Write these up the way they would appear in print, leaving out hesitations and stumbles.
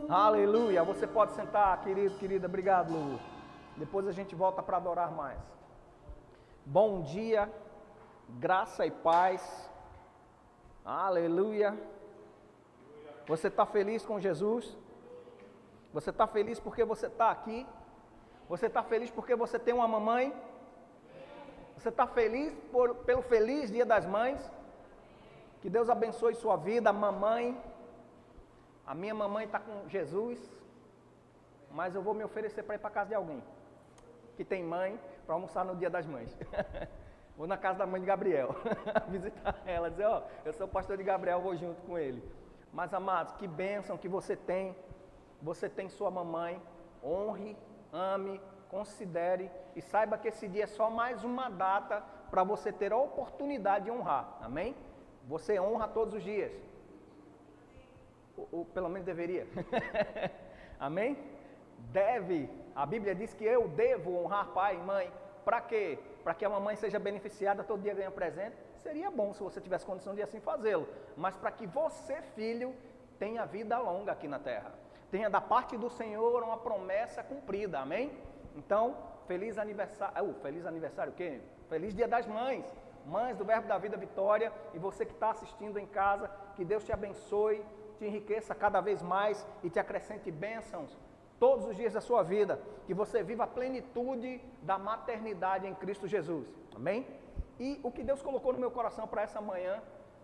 Aleluia. Você pode sentar, querido, querida. Obrigado, Lu. Depois a gente volta para adorar mais. Bom dia, graça e paz. Aleluia. Você está feliz com Jesus? Você está feliz porque você está aqui? Você está feliz porque você tem uma mamãe? Você está feliz pelo feliz Dia das Mães? Que Deus abençoe sua vida, mamãe. A minha mamãe está com Jesus, mas eu vou me oferecer para ir para a casa de alguém que tem mãe, para almoçar no Dia das Mães. Vou na casa da mãe de Gabriel, visitar ela, dizer, ó, eu sou o pastor de Gabriel, vou junto com ele. Mas, amados, que bênção que você tem sua mamãe, honre, ame, considere e saiba que esse dia é só mais uma data para você ter a oportunidade de honrar, amém? Você honra todos os dias, ou pelo menos deveria, amém? Deve, a Bíblia diz que eu devo honrar pai e mãe, para quê? Para que a mamãe seja beneficiada, todo dia ganha presente, seria bom se você tivesse condição de assim fazê-lo, mas para que você, filho, tenha vida longa aqui na terra, tenha da parte do Senhor uma promessa cumprida, amém? Então, feliz aniversário o quê? Feliz Dia das Mães, mães do Verbo da Vida Vitória, e você que está assistindo em casa, que Deus te abençoe, te enriqueça cada vez mais e te acrescente bênçãos todos os dias da sua vida, que você viva a plenitude da maternidade em Cristo Jesus, amém? E o que Deus colocou no meu coração para essa manhã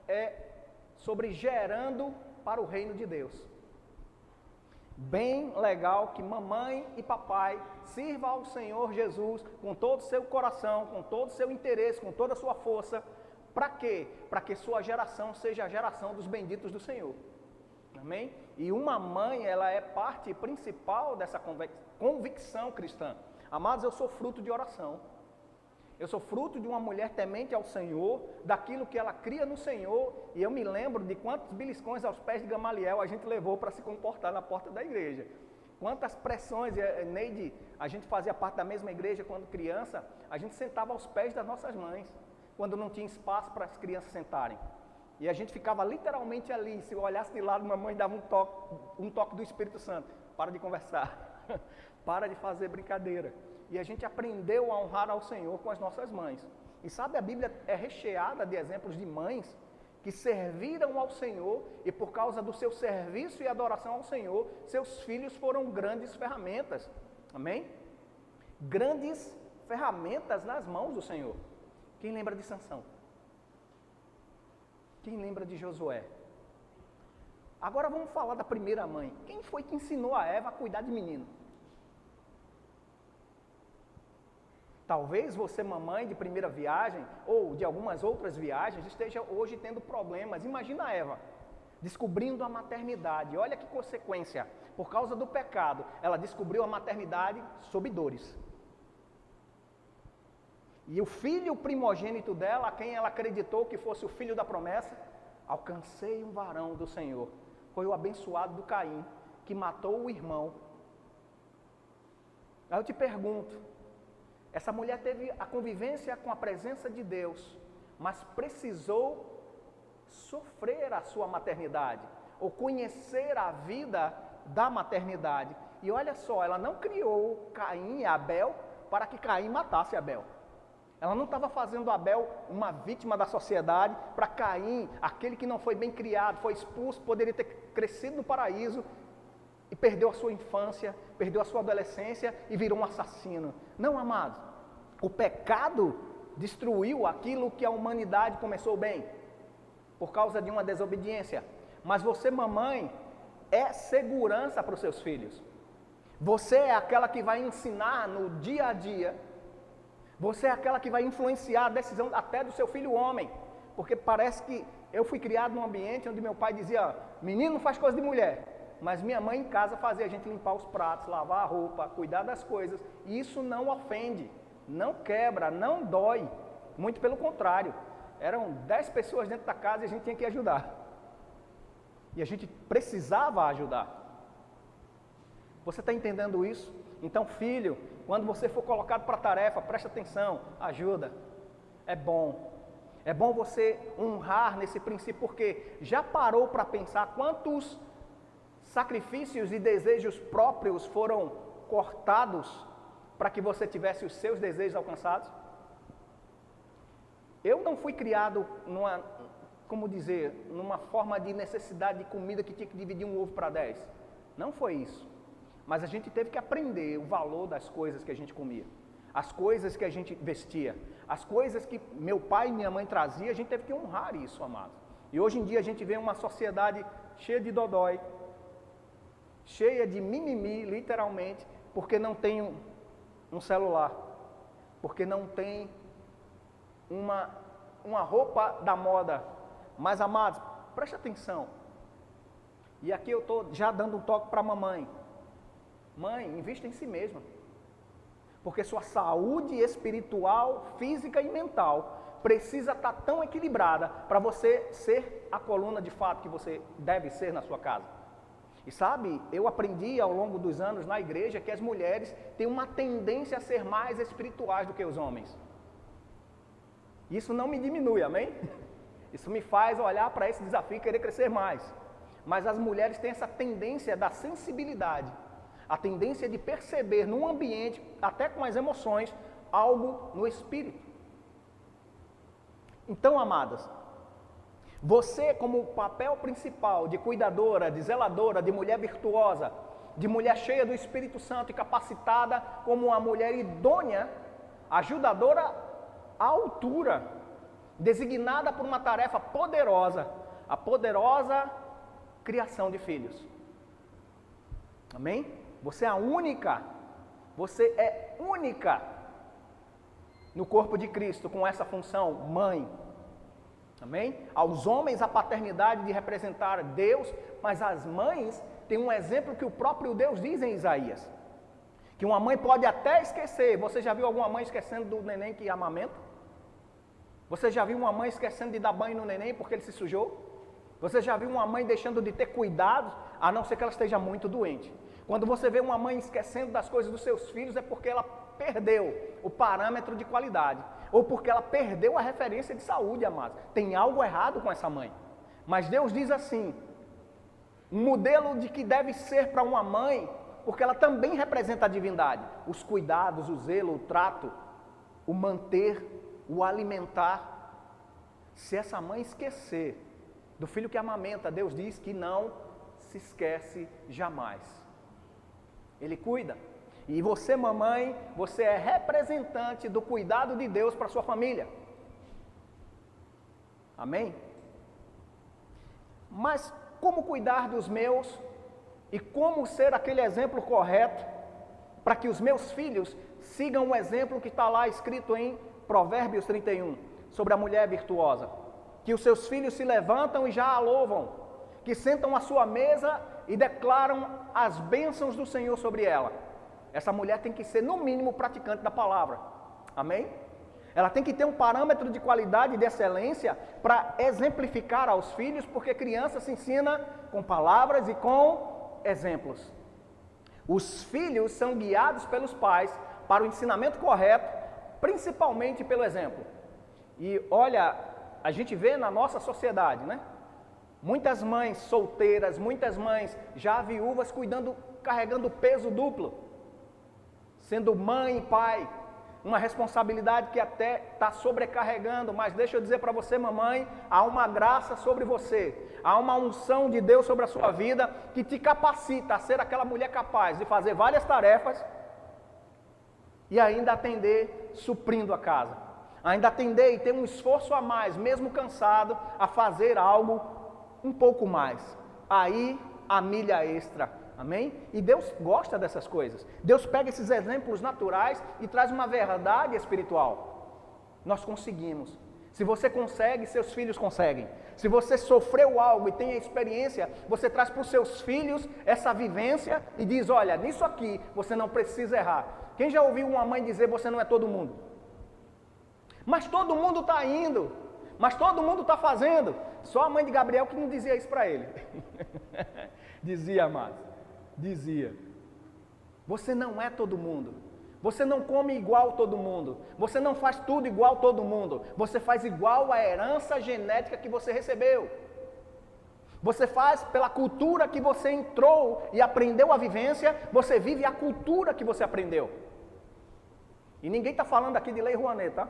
é sobre gerando para o reino de Deus. Bem legal que mamãe e papai sirvam ao Senhor Jesus com todo o seu coração, com todo o seu interesse, com toda a sua força. Para quê? Para que sua geração seja a geração dos benditos do Senhor. Amém? E uma mãe, ela é parte principal dessa convicção cristã. Amados, eu sou fruto de oração. Eu sou fruto de uma mulher temente ao Senhor, daquilo que ela cria no Senhor, e eu me lembro de quantos beliscões aos pés de Gamaliel a gente levou para se comportar na porta da igreja. Quantas pressões, Neide, a gente fazia parte da mesma igreja quando criança, a gente sentava aos pés das nossas mães, quando não tinha espaço para as crianças sentarem. E a gente ficava literalmente ali, se eu olhasse de lado, mamãe dava um toque do Espírito Santo, para de conversar, para de fazer brincadeira. E a gente aprendeu a honrar ao Senhor com as nossas mães. E sabe, a Bíblia é recheada de exemplos de mães que serviram ao Senhor e por causa do seu serviço e adoração ao Senhor, seus filhos foram grandes ferramentas. Amém? Grandes ferramentas nas mãos do Senhor. Quem lembra de Sansão? Quem lembra de Josué? Agora vamos falar da primeira mãe. Quem foi que ensinou a Eva a cuidar de menino? Talvez você, mamãe de primeira viagem, ou de algumas outras viagens, esteja hoje tendo problemas. Imagina a Eva, descobrindo a maternidade. Olha que consequência. Por causa do pecado, ela descobriu a maternidade sob dores. E o filho primogênito dela, a quem ela acreditou que fosse o filho da promessa, alcancei um varão do Senhor. Foi o abençoado do Caim, que matou o irmão. Aí eu te pergunto, essa mulher teve a convivência com a presença de Deus, mas precisou sofrer a sua maternidade, ou conhecer a vida da maternidade. E olha só, ela não criou Caim e Abel para que Caim matasse Abel. Ela não estava fazendo Abel uma vítima da sociedade, para Caim, aquele que não foi bem criado, foi expulso, poderia ter crescido no paraíso, e perdeu a sua infância, perdeu a sua adolescência e virou um assassino. Não, amados, o pecado destruiu aquilo que a humanidade começou bem, por causa de uma desobediência. Mas você, mamãe, é segurança para os seus filhos. Você é aquela que vai ensinar no dia a dia. Você é aquela que vai influenciar a decisão até do seu filho homem. Porque parece que eu fui criado num ambiente onde meu pai dizia, menino não faz coisa de mulher. Mas minha mãe em casa fazia a gente limpar os pratos, lavar a roupa, cuidar das coisas. E isso não ofende, não quebra, não dói. Muito pelo contrário. Eram 10 pessoas dentro da casa e a gente tinha que ajudar. E a gente precisava ajudar. Você está entendendo isso? Então, filho, quando você for colocado para a tarefa, preste atenção, ajuda. É bom. É bom você honrar nesse princípio, porque já parou para pensar quantos sacrifícios e desejos próprios foram cortados para que você tivesse os seus desejos alcançados? Eu não fui criado numa forma de necessidade de comida que tinha que dividir um ovo para 10. Não foi isso. Mas a gente teve que aprender o valor das coisas que a gente comia, as coisas que a gente vestia, as coisas que meu pai e minha mãe traziam, a gente teve que honrar isso, amados. E hoje em dia a gente vê uma sociedade cheia de dodói, cheia de mimimi, literalmente, porque não tem um celular, porque não tem uma roupa da moda. Mas, amados, preste atenção. E aqui eu estou já dando um toque para a mamãe. Mãe, invista em si mesma. Porque sua saúde espiritual, física e mental precisa estar tão equilibrada para você ser a coluna de fato que você deve ser na sua casa. E sabe, eu aprendi ao longo dos anos na igreja que as mulheres têm uma tendência a ser mais espirituais do que os homens. Isso não me diminui, amém? Isso me faz olhar para esse desafio e querer crescer mais. Mas as mulheres têm essa tendência da sensibilidade, a tendência de perceber num ambiente, até com as emoções, algo no espírito. Então, amadas, você como papel principal de cuidadora, de zeladora, de mulher virtuosa, de mulher cheia do Espírito Santo e capacitada como uma mulher idônea, ajudadora à altura, designada por uma tarefa poderosa, a poderosa criação de filhos. Amém? Você é única no corpo de Cristo com essa função, mãe. Amém? Aos homens a paternidade de representar Deus, mas as mães têm um exemplo que o próprio Deus diz em Isaías. Que uma mãe pode até esquecer. Você já viu alguma mãe esquecendo do neném que amamenta? Você já viu uma mãe esquecendo de dar banho no neném porque ele se sujou? Você já viu uma mãe deixando de ter cuidados, a não ser que ela esteja muito doente? Quando você vê uma mãe esquecendo das coisas dos seus filhos, é porque ela perdeu o parâmetro de qualidade, ou porque ela perdeu a referência de saúde, amados. Tem algo errado com essa mãe. Mas Deus diz assim, um modelo de que deve ser para uma mãe, porque ela também representa a divindade. Os cuidados, o zelo, o trato, o manter, o alimentar. Se essa mãe esquecer do filho que amamenta, Deus diz que não se esquece jamais. Ele cuida. E você, mamãe, você é representante do cuidado de Deus para a sua família. Amém? Mas como cuidar dos meus e como ser aquele exemplo correto para que os meus filhos sigam o exemplo que está lá escrito em Provérbios 31, sobre a mulher virtuosa? Que os seus filhos se levantam e já a louvam, que sentam à sua mesa e declaram as bênçãos do Senhor sobre ela. Essa mulher tem que ser, no mínimo, praticante da palavra. Amém? Ela tem que ter um parâmetro de qualidade e de excelência para exemplificar aos filhos, porque criança se ensina com palavras e com exemplos. Os filhos são guiados pelos pais para o ensinamento correto, principalmente pelo exemplo. E olha, a gente vê na nossa sociedade, né? Muitas mães solteiras, muitas mães já viúvas carregando peso duplo, sendo mãe e pai, uma responsabilidade que até está sobrecarregando, mas deixa eu dizer para você, mamãe, há uma graça sobre você, há uma unção de Deus sobre a sua vida, que te capacita a ser aquela mulher capaz de fazer várias tarefas, e ainda atender suprindo a casa, ainda atender e ter um esforço a mais, mesmo cansado, a fazer algo um pouco mais, aí a milha extra, amém? E Deus gosta dessas coisas. Deus pega esses exemplos naturais e traz uma verdade espiritual. Nós conseguimos. Se você consegue, seus filhos conseguem. Se você sofreu algo e tem a experiência, você traz para os seus filhos essa vivência e diz, olha, nisso aqui você não precisa errar. Quem já ouviu uma mãe dizer, você não é todo mundo? Mas todo mundo está indo, mas todo mundo está fazendo. Só a mãe de Gabriel que não dizia isso para ele. Dizia, amado. Dizia, você não é todo mundo, você não come igual todo mundo, você não faz tudo igual todo mundo, você faz igual a herança genética que você recebeu. Você faz pela cultura que você entrou e aprendeu a vivência, você vive a cultura que você aprendeu. E ninguém está falando aqui de Lei Rouanet, tá?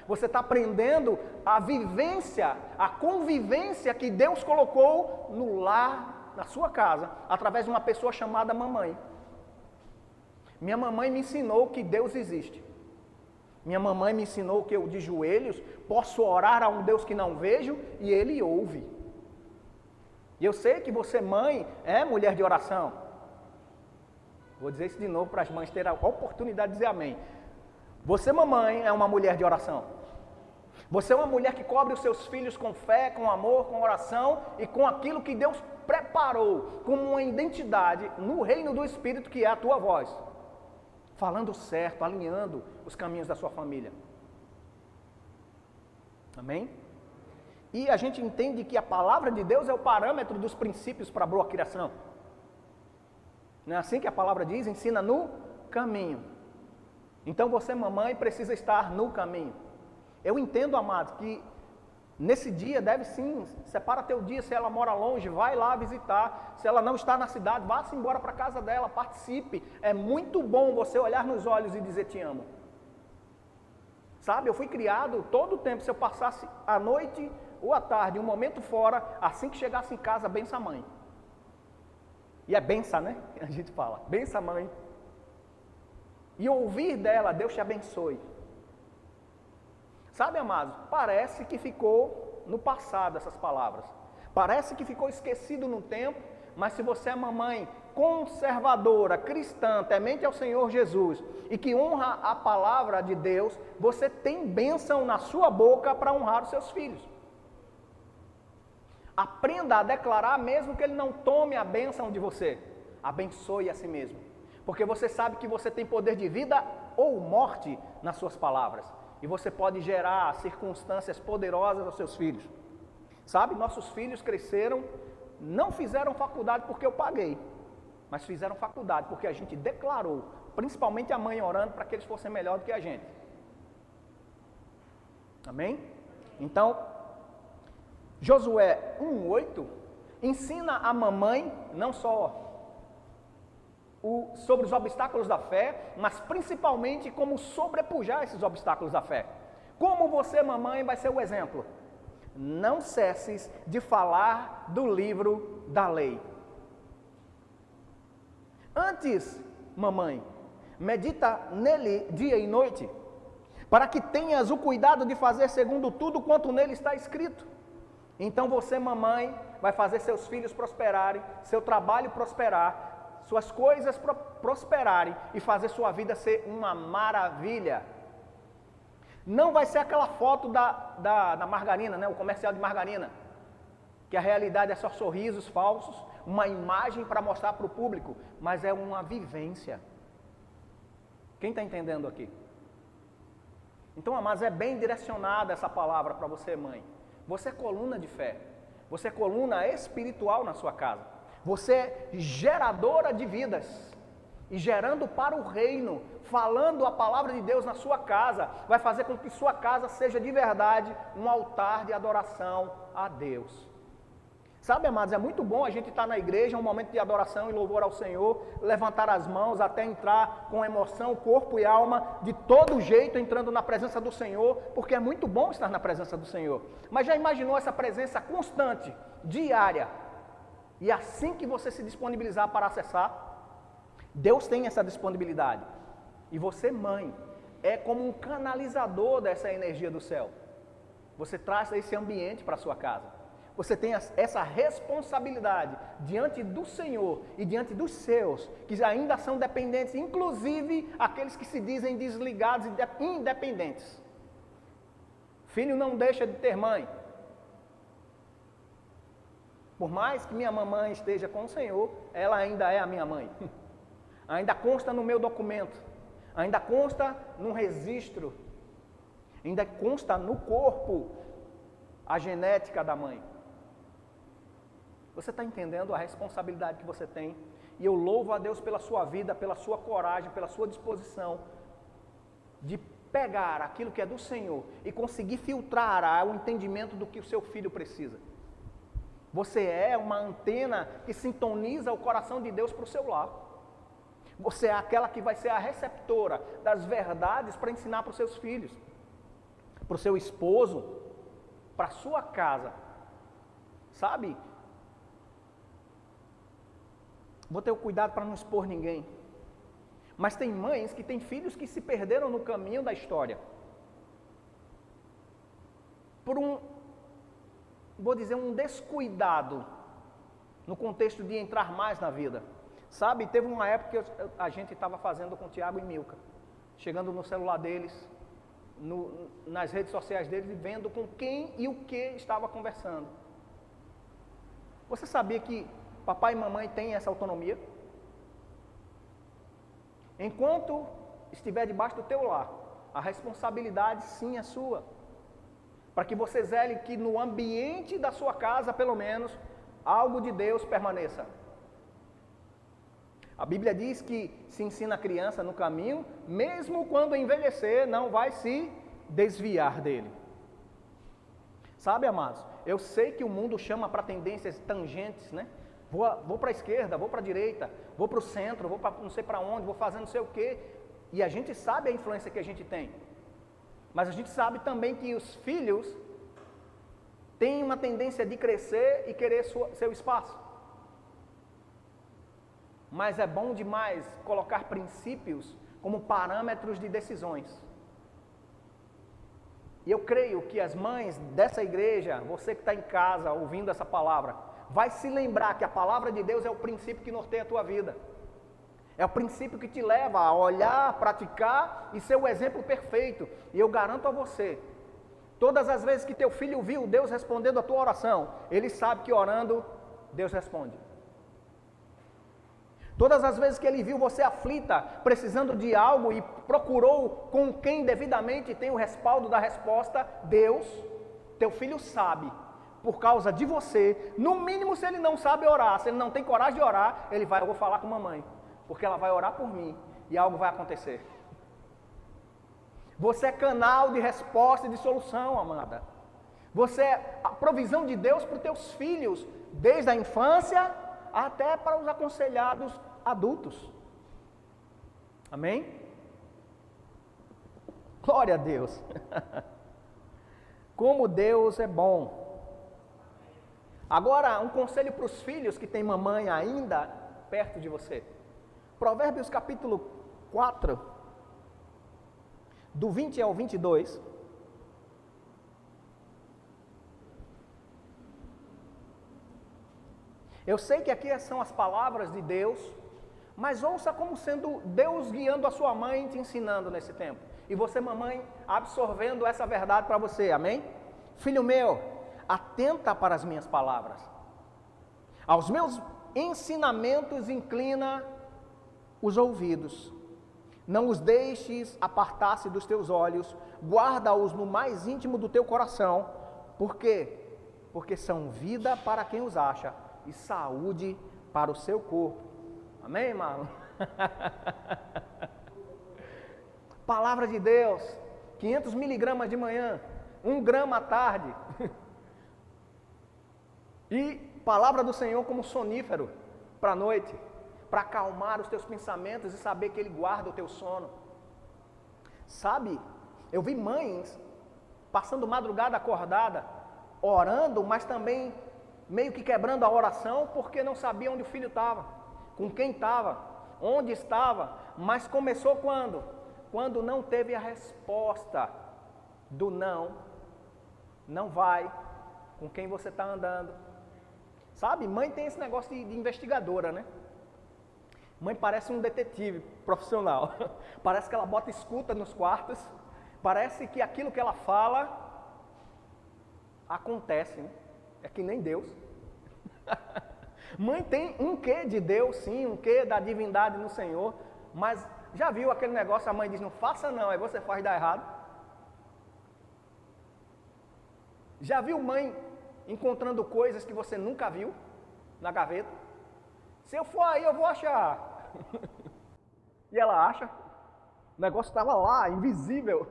Você está aprendendo a vivência, a convivência que Deus colocou no lar, na sua casa, através de uma pessoa chamada mamãe. Minha mamãe me ensinou que Deus existe. Minha mamãe me ensinou que eu, de joelhos, posso orar a um Deus que não vejo e Ele ouve. E eu sei que você, mãe, é mulher de oração. Vou dizer isso de novo para as mães terem a oportunidade de dizer amém. Você, mamãe, é uma mulher de oração. Você é uma mulher que cobre os seus filhos com fé, com amor, com oração e com aquilo que Deus preparou como uma identidade no reino do Espírito, que é a tua voz. Falando certo, alinhando os caminhos da sua família. Amém? E a gente entende que a palavra de Deus é o parâmetro dos princípios para a boa criação. Não é assim que a palavra diz? Ensina no caminho. Então você, mamãe, precisa estar no caminho. Eu entendo, amados, que nesse dia deve sim, separa teu dia. Se ela mora longe, vai lá visitar. Se ela não está na cidade, vá-se embora para a casa dela, participe. É muito bom você olhar nos olhos e dizer te amo. Sabe, eu fui criado todo o tempo, se eu passasse a noite ou à tarde, um momento fora, assim que chegasse em casa, bença a mãe. E é benção, né? A gente fala, bença a mãe. E ouvir dela, Deus te abençoe. Sabe, amados, parece que ficou no passado essas palavras. Parece que ficou esquecido no tempo, mas se você é mamãe conservadora, cristã, temente ao Senhor Jesus, e que honra a palavra de Deus, você tem bênção na sua boca para honrar os seus filhos. Aprenda a declarar mesmo que ele não tome a bênção de você. Abençoe a si mesmo. Porque você sabe que você tem poder de vida ou morte nas suas palavras. E você pode gerar circunstâncias poderosas aos seus filhos. Sabe, nossos filhos cresceram, não fizeram faculdade porque eu paguei. Mas fizeram faculdade porque a gente declarou, principalmente a mãe orando para que eles fossem melhor do que a gente. Amém? Então, Josué 1:8 ensina a mamãe não só sobre os obstáculos da fé, mas principalmente como sobrepujar esses obstáculos da fé. Como você, mamãe, vai ser o exemplo? Não cesses de falar do livro da lei. Antes, mamãe, medita nele dia e noite, para que tenhas o cuidado de fazer segundo tudo quanto nele está escrito. Então você, mamãe, vai fazer seus filhos prosperarem, seu trabalho prosperar, suas coisas prosperarem e fazer sua vida ser uma maravilha. Não vai ser aquela foto da margarina, né? O comercial de margarina, que a realidade é só sorrisos falsos, uma imagem para mostrar para o público, mas é uma vivência. Quem está entendendo aqui? Então, amados, é bem direcionada essa palavra para você, mãe. Você é coluna de fé, você é coluna espiritual na sua casa. Você é geradora de vidas, e gerando para o reino, falando a palavra de Deus na sua casa, vai fazer com que sua casa seja de verdade um altar de adoração a Deus. Sabe, amados, é muito bom a gente estar na igreja, um momento de adoração e louvor ao Senhor, levantar as mãos até entrar com emoção, corpo e alma, de todo jeito entrando na presença do Senhor, porque é muito bom estar na presença do Senhor. Mas já imaginou essa presença constante, diária? E assim que você se disponibilizar para acessar, Deus tem essa disponibilidade. E você, mãe, é como um canalizador dessa energia do céu. Você traz esse ambiente para a sua casa. Você tem essa responsabilidade diante do Senhor e diante dos seus, que ainda são dependentes, inclusive aqueles que se dizem desligados e independentes. Filho não deixa de ter mãe. Por mais que minha mamãe esteja com o Senhor, ela ainda é a minha mãe. Ainda consta no meu documento, ainda consta no registro, ainda consta no corpo a genética da mãe. Você está entendendo a responsabilidade que você tem? E eu louvo a Deus pela sua vida, pela sua coragem, pela sua disposição de pegar aquilo que é do Senhor e conseguir filtrar o entendimento do que o seu filho precisa. Você é uma antena que sintoniza o coração de Deus para o seu lar. Você é aquela que vai ser a receptora das verdades para ensinar para os seus filhos, para o seu esposo, para a sua casa. Sabe? Vou ter o cuidado para não expor ninguém. Mas tem mães que têm filhos que se perderam no caminho da história. Por um descuidado no contexto de entrar mais na vida. Sabe, teve uma época que a gente estava fazendo com o Tiago e Milka, chegando no celular deles, nas redes sociais deles, e vendo com quem e o que estava conversando. Você sabia que papai e mamãe têm essa autonomia? Enquanto estiver debaixo do teu lar, a responsabilidade sim é sua. Para que você zele que no ambiente da sua casa, pelo menos, algo de Deus permaneça. A Bíblia diz que se ensina a criança no caminho, mesmo quando envelhecer, não vai se desviar dele. Sabe, amados, eu sei que o mundo chama para tendências tangentes, né? Vou para a esquerda, vou para a direita, vou para o centro, vou para não sei para onde, vou fazer não sei o quê. E a gente sabe a influência que a gente tem. Mas a gente sabe também que os filhos têm uma tendência de crescer e querer seu espaço. Mas é bom demais colocar princípios como parâmetros de decisões. E eu creio que as mães dessa igreja, você que está em casa ouvindo essa palavra, vai se lembrar que a palavra de Deus é o princípio que norteia a tua vida. É o princípio que te leva a olhar, praticar e ser o exemplo perfeito. E eu garanto a você, todas as vezes que teu filho viu Deus respondendo a tua oração, ele sabe que orando, Deus responde. Todas as vezes que ele viu você aflita, precisando de algo e procurou com quem devidamente tem o respaldo da resposta, Deus, teu filho sabe, por causa de você, no mínimo se ele não sabe orar, se ele não tem coragem de orar, ele vai, eu vou falar com mamãe, porque ela vai orar por mim e algo vai acontecer. Você é canal de resposta e de solução, amada. Você é a provisão de Deus para os teus filhos, desde a infância até para os aconselhados adultos. Amém? Glória a Deus. Como Deus é bom. Agora, um conselho para os filhos que têm mamãe ainda perto de você. Provérbios capítulo 4, do 20 ao 22. Eu sei que aqui são as palavras de Deus, mas ouça como sendo Deus guiando a sua mãe e te ensinando nesse tempo. E você, mamãe, absorvendo essa verdade para você, amém? Filho meu, atenta para as minhas palavras. Aos meus ensinamentos inclina os ouvidos. Não os deixes apartar-se dos teus olhos, guarda-os no mais íntimo do teu coração. Por quê? Porque são vida para quem os acha e saúde para o seu corpo. Amém, irmão? Palavra de Deus, 500 miligramas de manhã, 1 grama à tarde. E palavra do Senhor como sonífero para a noite, para acalmar os teus pensamentos e saber que Ele guarda o teu sono. Sabe, eu vi mães passando madrugada acordada, orando, mas também meio que quebrando a oração, porque não sabia onde o filho estava, com quem estava, onde estava, mas começou quando? Quando não teve a resposta do não vai, com quem você está andando. Sabe, mãe tem esse negócio de investigadora, né? Mãe parece um detetive profissional, parece que ela bota escuta nos quartos, parece que aquilo que ela fala acontece, né? É que nem Deus. Mãe tem um quê de Deus, sim, um quê da divindade no Senhor, mas já viu aquele negócio, a mãe diz, não faça não, aí você faz dar errado. Já viu mãe encontrando coisas que você nunca viu na gaveta? Se eu for aí, eu vou achar. E ela acha. O negócio estava lá, invisível.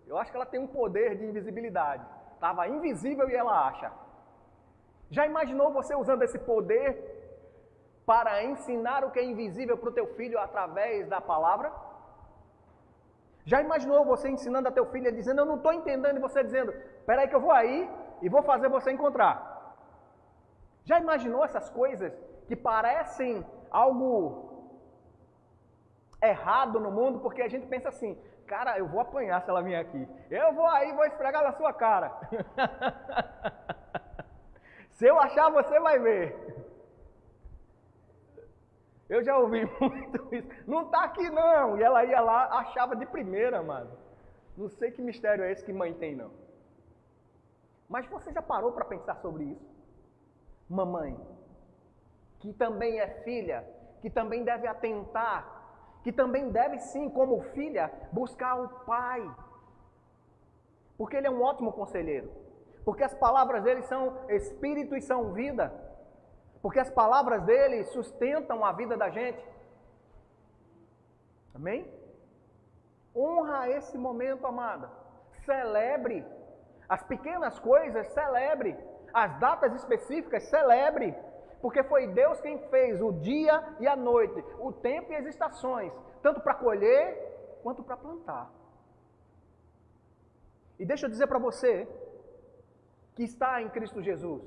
Eu acho que ela tem um poder de invisibilidade. Estava invisível e ela acha. Já imaginou você usando esse poder para ensinar o que é invisível para o teu filho através da palavra? Já imaginou você ensinando a teu filho dizendo, eu não estou entendendo, e você dizendo, espera aí que eu vou aí e vou fazer você encontrar? Já imaginou essas coisas que parecem algo errado no mundo, porque a gente pensa assim, cara, eu vou apanhar se ela vier aqui. Eu vou aí, vou esfregar na sua cara. Se eu achar, você vai ver. Eu já ouvi muito isso. Não está aqui não. E ela ia lá, achava de primeira, mano. Não sei que mistério é esse que mãe tem, não. Mas você já parou para pensar sobre isso? Mamãe, que também é filha, que também deve atentar, que também deve sim, como filha, buscar o pai. Porque ele é um ótimo conselheiro. Porque as palavras dele são espírito e são vida. Porque as palavras dele sustentam a vida da gente. Amém? Honra esse momento, amada. Celebre. As pequenas coisas, celebre. As datas específicas, celebre. Porque foi Deus quem fez o dia e a noite, o tempo e as estações, tanto para colher quanto para plantar. E deixa eu dizer para você que está em Cristo Jesus,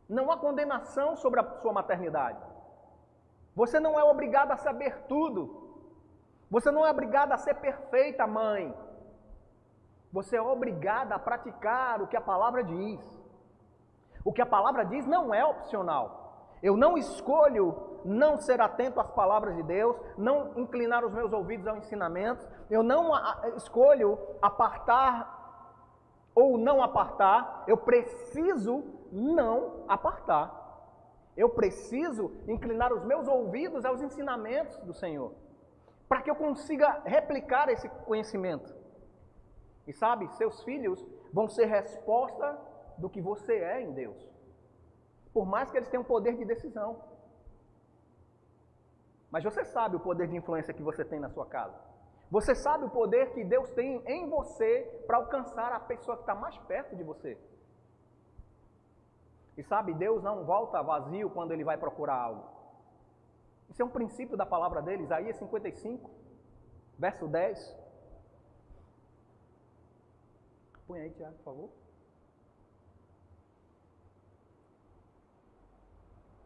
não há condenação sobre a sua maternidade. Você não é obrigado a saber tudo. Você não é obrigado a ser perfeita mãe. Você é obrigado a praticar o que a palavra diz. O que a palavra diz não é opcional. Eu não escolho não ser atento às palavras de Deus, não inclinar os meus ouvidos aos ensinamentos. Eu não escolho apartar ou não apartar. Eu preciso não apartar. Eu preciso inclinar os meus ouvidos aos ensinamentos do Senhor, para que eu consiga replicar esse conhecimento. E sabe, seus filhos vão ser resposta do que você é em Deus, por mais que eles tenham poder de decisão. Mas você sabe o poder de influência que você tem na sua casa. Você sabe o poder que Deus tem em você para alcançar a pessoa que está mais perto de você. E sabe, Deus não volta vazio quando Ele vai procurar algo. Isso é um princípio da palavra dele, Isaías 55, verso 10. Põe aí, Tiago, por favor.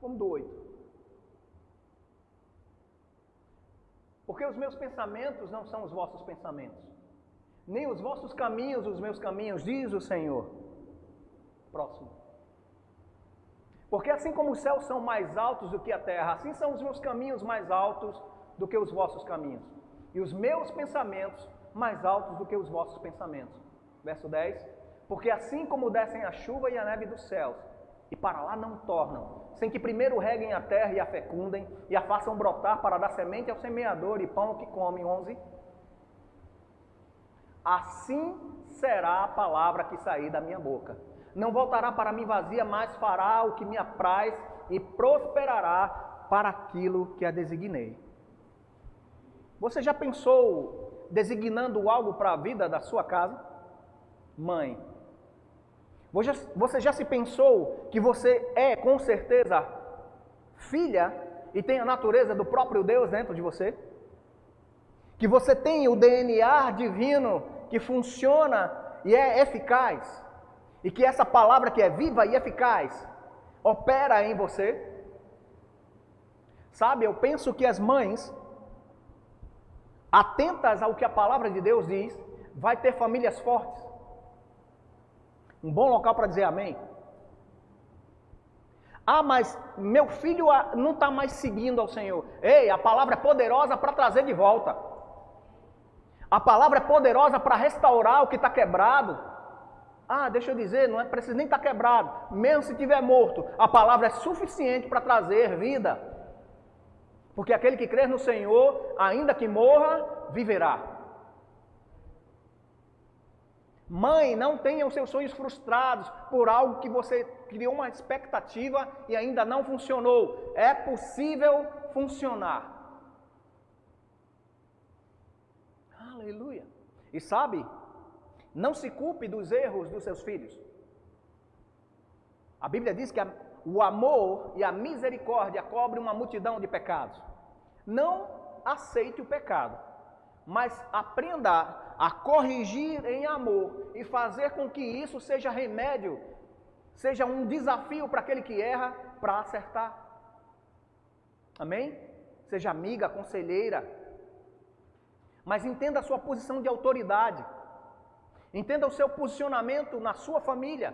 Vamos do 8. Porque os meus pensamentos não são os vossos pensamentos, nem os vossos caminhos os meus caminhos, diz o Senhor. Próximo. Porque assim como os céus são mais altos do que a terra, assim são os meus caminhos mais altos do que os vossos caminhos, e os meus pensamentos mais altos do que os vossos pensamentos. Verso 10. Porque assim como descem a chuva e a neve dos céus, e para lá não tornam, sem que primeiro reguem a terra e a fecundem, e a façam brotar para dar semente ao semeador e pão ao que come. 11. Assim será a palavra que sair da minha boca. Não voltará para mim vazia, mas fará o que me apraz e prosperará para aquilo que a designei. Você já pensou designando algo para a vida da sua casa? Mãe. Você já se pensou que você é, com certeza, filha e tem a natureza do próprio Deus dentro de você? Que você tem o DNA divino que funciona e é eficaz? E que essa palavra que é viva e eficaz opera em você? Sabe, eu penso que as mães, atentas ao que a palavra de Deus diz, vai ter famílias fortes. Um bom local para dizer amém. Ah, mas meu filho não está mais seguindo ao Senhor. Ei, a palavra é poderosa para trazer de volta. A palavra é poderosa para restaurar o que está quebrado. Ah, deixa eu dizer, não é preciso nem estar quebrado. Mesmo se estiver morto, a palavra é suficiente para trazer vida. Porque aquele que crer no Senhor, ainda que morra, viverá. Mãe, não tenha os seus sonhos frustrados por algo que você criou uma expectativa e ainda não funcionou. É possível funcionar. Aleluia. E sabe, não se culpe dos erros dos seus filhos. A Bíblia diz que o amor e a misericórdia cobrem uma multidão de pecados. Não aceite o pecado, mas aprenda a corrigir em amor e fazer com que isso seja remédio, seja um desafio para aquele que erra, para acertar. Amém? Seja amiga, conselheira. Mas entenda a sua posição de autoridade. Entenda o seu posicionamento na sua família.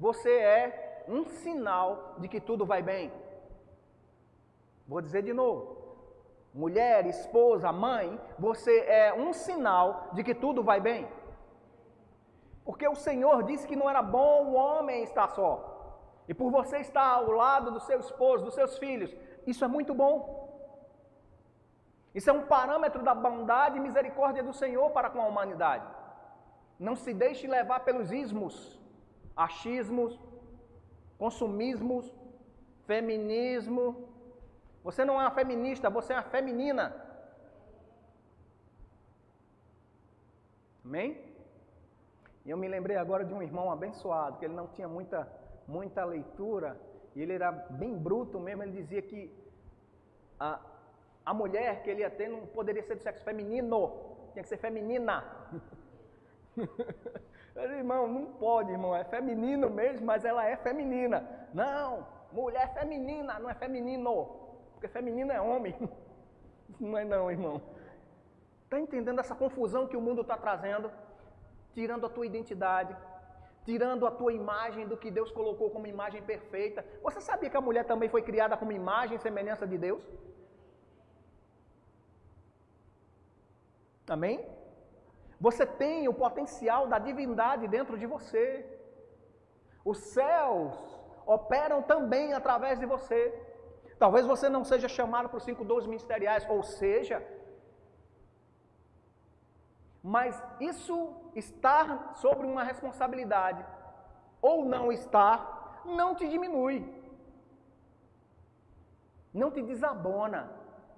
Você é um sinal de que tudo vai bem. Vou dizer de novo. Mulher, esposa, mãe, você é um sinal de que tudo vai bem. Porque o Senhor disse que não era bom o homem estar só. E por você estar ao lado do seu esposo, dos seus filhos, isso é muito bom. Isso é um parâmetro da bondade e misericórdia do Senhor para com a humanidade. Não se deixe levar pelos ismos, achismos, consumismos, feminismo. Você não é uma feminista, você é uma feminina. Amém? E eu me lembrei agora de um irmão abençoado, que ele não tinha muita leitura, e ele era bem bruto mesmo. Ele dizia que a mulher que ele ia ter não poderia ser do sexo feminino, tinha que ser feminina. Eu disse, irmão, não pode, irmão, é feminino mesmo, mas ela é feminina. Não, mulher feminina, não é feminino, porque feminino é homem. Não é não, irmão. Está entendendo essa confusão que o mundo está trazendo? Tirando a tua identidade, tirando a tua imagem do que Deus colocou como imagem perfeita. Você sabia que a mulher também foi criada como imagem e semelhança de Deus? Amém? Você tem o potencial da divindade dentro de você. Os céus operam também através de você. Talvez você não seja chamado para os 5 dons ministeriais, ou seja, mas isso estar sobre uma responsabilidade ou não estar, não te diminui. Não te desabona.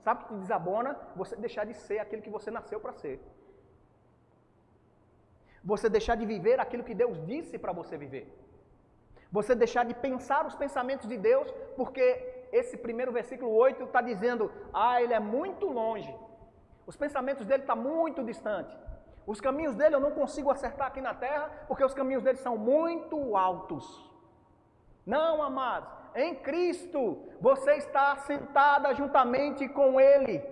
Sabe o que te desabona? Você deixar de ser aquilo que você nasceu para ser. Você deixar de viver aquilo que Deus disse para você viver. Você deixar de pensar os pensamentos de Deus, porque esse primeiro versículo 8 está dizendo, ele é muito longe. Os pensamentos dele estão muito distantes. Os caminhos dele eu não consigo acertar aqui na terra, porque os caminhos dele são muito altos. Não, amados, em Cristo, você está sentada juntamente com Ele.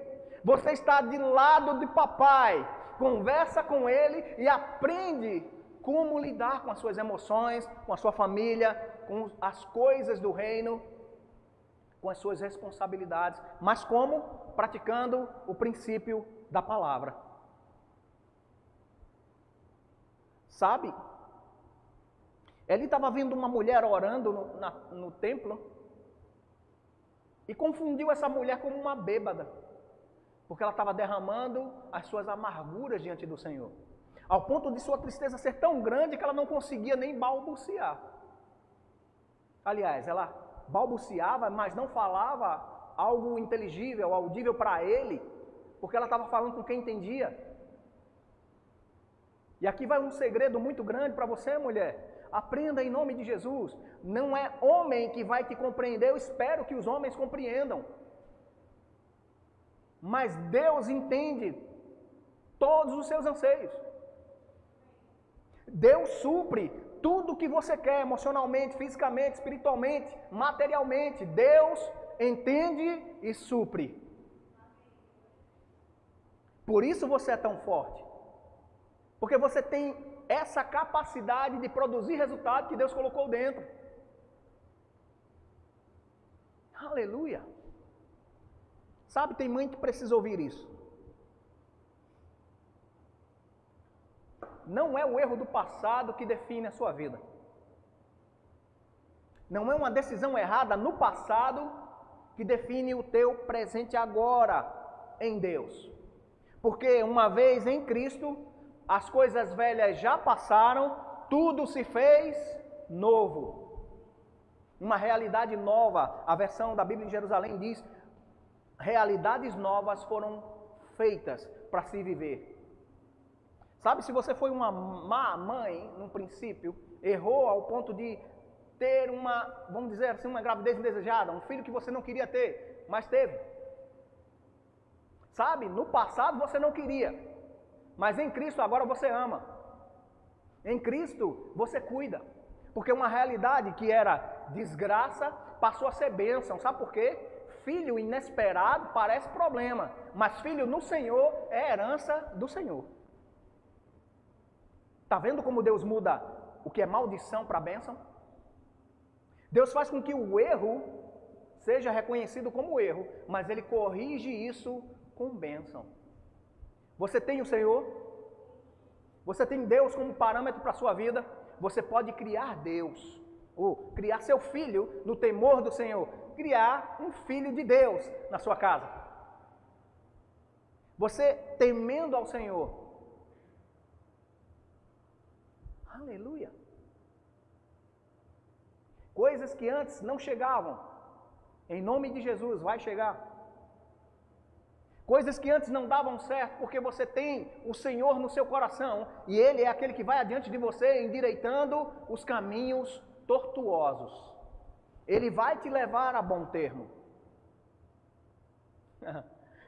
Você está de lado de papai, conversa com Ele e aprende como lidar com as suas emoções, com a sua família, com as coisas do reino, com as suas responsabilidades. Mas como? Praticando o princípio da palavra. Sabe? Ele estava vendo uma mulher orando no templo e confundiu essa mulher como uma bêbada, porque ela estava derramando as suas amarguras diante do Senhor, ao ponto de sua tristeza ser tão grande que ela não conseguia nem balbuciar. Aliás, ela balbuciava, mas não falava algo inteligível, audível para ele, porque ela estava falando com quem entendia. E aqui vai um segredo muito grande para você, mulher. Aprenda em nome de Jesus. Não é homem que vai te compreender, eu espero que os homens compreendam. Mas Deus entende todos os seus anseios. Deus supre tudo o que você quer, emocionalmente, fisicamente, espiritualmente, materialmente. Deus entende e supre. Por isso você é tão forte. Porque você tem essa capacidade de produzir resultado que Deus colocou dentro. Aleluia! Sabe, tem mãe que precisa ouvir isso. Não é o erro do passado que define a sua vida. Não é uma decisão errada no passado que define o teu presente agora em Deus. Porque uma vez em Cristo, as coisas velhas já passaram, tudo se fez novo. Uma realidade nova. A versão da Bíblia em Jerusalém diz, realidades novas foram feitas para se viver. Sabe, se você foi uma má mãe, no princípio, errou ao ponto de ter uma, vamos dizer assim, uma gravidez indesejada, um filho que você não queria ter, mas teve. Sabe, no passado você não queria, mas em Cristo agora você ama. Em Cristo você cuida. Porque uma realidade que era desgraça passou a ser bênção. Sabe por quê? Filho inesperado parece problema, mas filho no Senhor é herança do Senhor. Está vendo como Deus muda o que é maldição para bênção? Deus faz com que o erro seja reconhecido como erro, mas Ele corrige isso com bênção. Você tem o Senhor? Você tem Deus como parâmetro para a sua vida? Você pode criar Deus, ou criar seu filho no temor do Senhor, criar um filho de Deus na sua casa. Você temendo ao Senhor. Aleluia. Coisas que antes não chegavam, em nome de Jesus vai chegar. Coisas que antes não davam certo, porque você tem o Senhor no seu coração, e Ele é aquele que vai adiante de você, endireitando os caminhos tortuosos. Ele vai te levar a bom termo.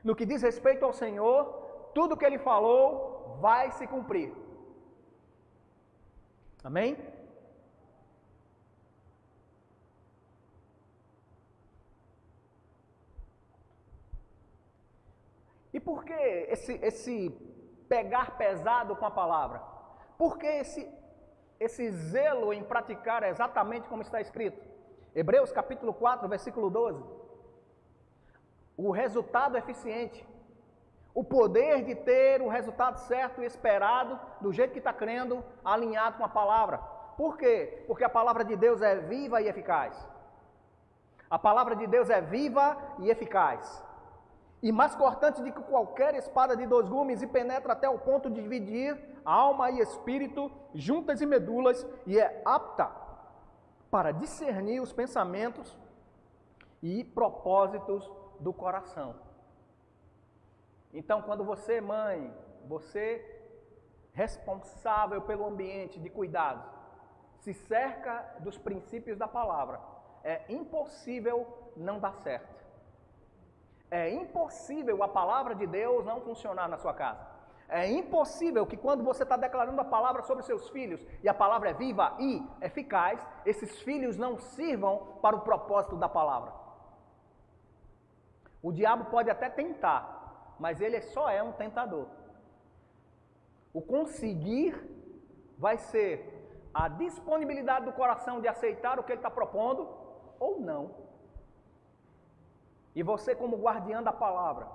No que diz respeito ao Senhor, tudo que Ele falou vai se cumprir. Amém? E por que esse pegar pesado com a palavra? Por que esse zelo em praticar exatamente como está escrito? Hebreus capítulo 4, versículo 12. O resultado eficiente. O poder de ter o resultado certo e esperado, do jeito que está crendo, alinhado com a palavra. Por quê? Porque a palavra de Deus é viva e eficaz. A palavra de Deus é viva e eficaz. E mais cortante do que qualquer espada de 2 gumes, e penetra até o ponto de dividir alma e espírito, juntas e medulas, e é apta para discernir os pensamentos e propósitos do coração. Então, quando você, mãe, você responsável pelo ambiente de cuidados, se cerca dos princípios da palavra, é impossível não dar certo. É impossível a palavra de Deus não funcionar na sua casa. É impossível que quando você está declarando a palavra sobre seus filhos, e a palavra é viva e eficaz, esses filhos não sirvam para o propósito da palavra. O diabo pode até tentar, mas ele só é um tentador. O conseguir vai ser a disponibilidade do coração de aceitar o que ele está propondo ou não. E você, como guardiã da palavra,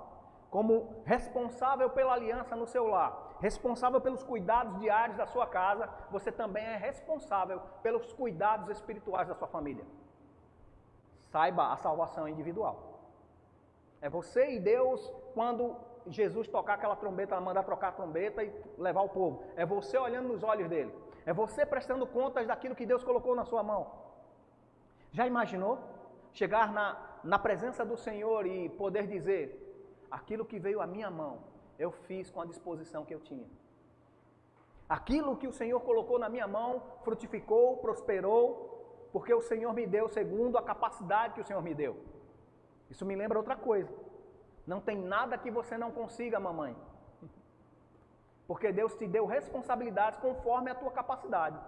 como responsável pela aliança no seu lar, responsável pelos cuidados diários da sua casa, você também é responsável pelos cuidados espirituais da sua família. Saiba a salvação individual. É você e Deus, quando Jesus tocar aquela trombeta, mandar trocar a trombeta e levar o povo. É você olhando nos olhos dele. É você prestando contas daquilo que Deus colocou na sua mão. Já imaginou? Chegar na presença do Senhor e poder dizer: aquilo que veio à minha mão, eu fiz com a disposição que eu tinha. Aquilo que o Senhor colocou na minha mão, frutificou, prosperou, porque o Senhor me deu segundo a capacidade que o Senhor me deu. Isso me lembra outra coisa. Não tem nada que você não consiga, mamãe. Porque Deus te deu responsabilidades conforme a tua capacidade.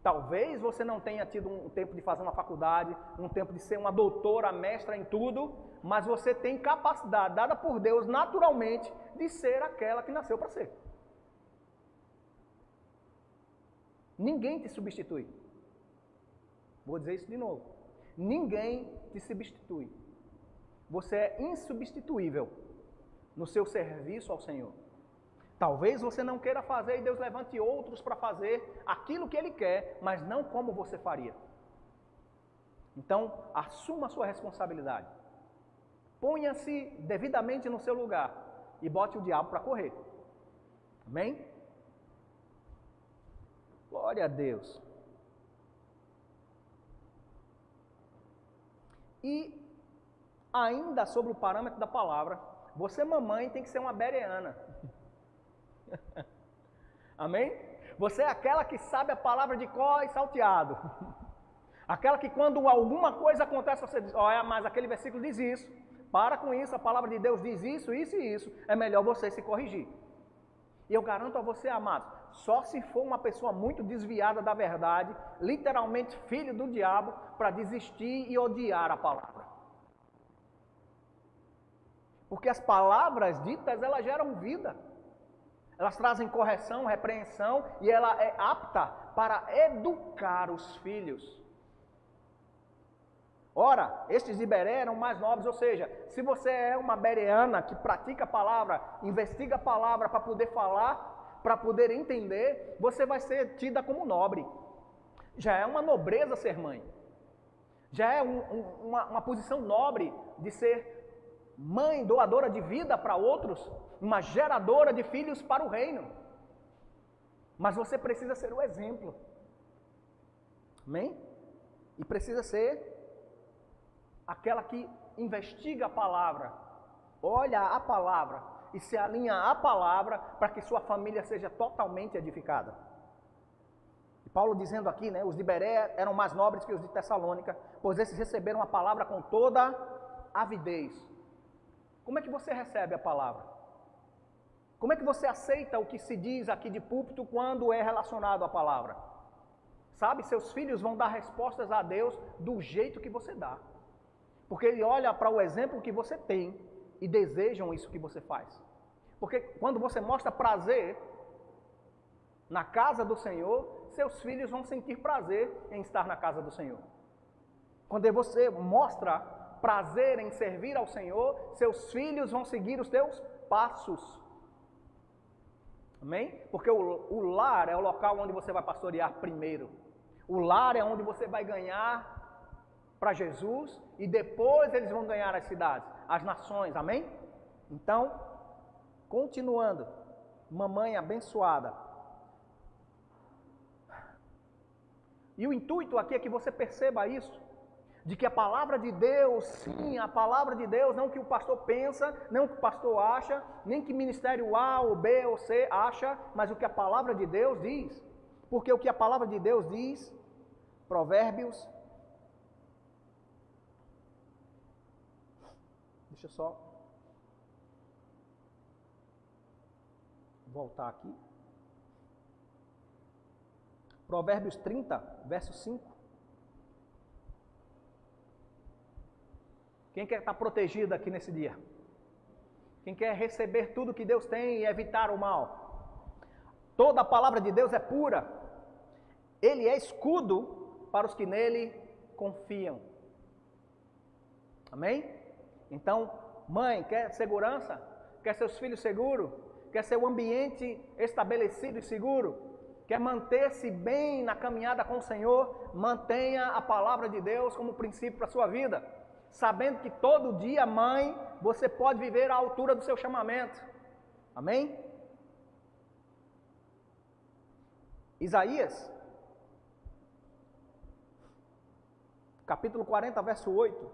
Talvez você não tenha tido um tempo de fazer uma faculdade, um tempo de ser uma doutora, mestra em tudo, mas você tem capacidade dada por Deus naturalmente de ser aquela que nasceu para ser. Ninguém te substitui. Vou dizer isso de novo. Ninguém te substitui. Você é insubstituível no seu serviço ao Senhor. Talvez você não queira fazer e Deus levante outros para fazer aquilo que Ele quer, mas não como você faria. Então, assuma a sua responsabilidade. Ponha-se devidamente no seu lugar e bote o diabo para correr. Amém? Glória a Deus. E ainda sobre o parâmetro da palavra, você, mamãe, tem que ser uma bereana. Amém? Você é aquela que sabe a palavra de cor e salteado. Aquela que quando alguma coisa acontece, você diz, olha, mas aquele versículo diz isso. Para com isso, a palavra de Deus diz isso, isso e isso. É melhor você se corrigir. E eu garanto a você, amados, só se for uma pessoa muito desviada da verdade, literalmente filho do diabo, para desistir e odiar a palavra. Porque as palavras ditas, elas geram vida. Elas trazem correção, repreensão, e ela é apta para educar os filhos. Ora, estes de Beré eram mais nobres, ou seja, se você é uma bereana que pratica a palavra, investiga a palavra para poder falar, para poder entender, você vai ser tida como nobre. Já é uma nobreza ser mãe. Já é uma posição nobre de ser mãe, doadora de vida para outros, uma geradora de filhos para o reino. Mas você precisa ser o exemplo. Amém? E precisa ser aquela que investiga a palavra, olha a palavra e se alinha à palavra para que sua família seja totalmente edificada. E Paulo dizendo aqui, né, os de Beré eram mais nobres que os de Tessalônica, pois esses receberam a palavra com toda avidez. Como é que você recebe a palavra? Como é que você aceita o que se diz aqui de púlpito quando é relacionado à palavra? Sabe, seus filhos vão dar respostas a Deus do jeito que você dá. Porque ele olha para o exemplo que você tem e desejam isso que você faz. Porque quando você mostra prazer na casa do Senhor, seus filhos vão sentir prazer em estar na casa do Senhor. Quando você mostra prazer em servir ao Senhor, seus filhos vão seguir os teus passos. Amém? Porque o lar é o local onde você vai pastorear primeiro. O lar é onde você vai ganhar para Jesus e depois eles vão ganhar as cidades, as nações, amém? Então, continuando, mamãe abençoada. E o intuito aqui é que você perceba isso, de que a palavra de Deus, sim, a palavra de Deus, não o que o pastor pensa, não o que o pastor acha, nem que ministério A ou B ou C acha, mas o que a palavra de Deus diz. Porque o que a palavra de Deus diz, Provérbios, deixa eu só voltar aqui. Provérbios 30, verso 5. Quem quer estar protegido aqui nesse dia? Quem quer receber tudo que Deus tem e evitar o mal? Toda a palavra de Deus é pura. Ele é escudo para os que nele confiam. Amém? Então, mãe, quer segurança? Quer seus filhos seguros? Quer seu ambiente estabelecido e seguro? Quer manter-se bem na caminhada com o Senhor? Mantenha a palavra de Deus como princípio para a sua vida. Sabendo que todo dia, mãe, você pode viver à altura do seu chamamento. Amém? Isaías, capítulo 40, verso 8.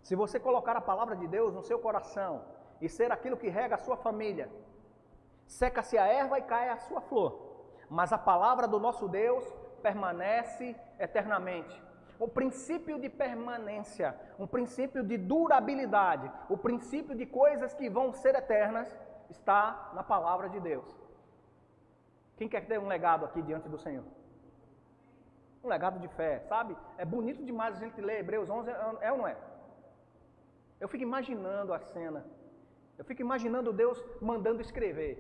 Se você colocar a palavra de Deus no seu coração e ser aquilo que rega a sua família, seca-se a erva e cai a sua flor, mas a palavra do nosso Deus permanece eternamente. O princípio de permanência, um princípio de durabilidade, o princípio de coisas que vão ser eternas, está na palavra de Deus. Quem quer ter um legado aqui diante do Senhor? Um legado de fé, sabe? É bonito demais a gente ler Hebreus 11, é ou não é? Eu fico imaginando a cena. Eu fico imaginando Deus mandando escrever.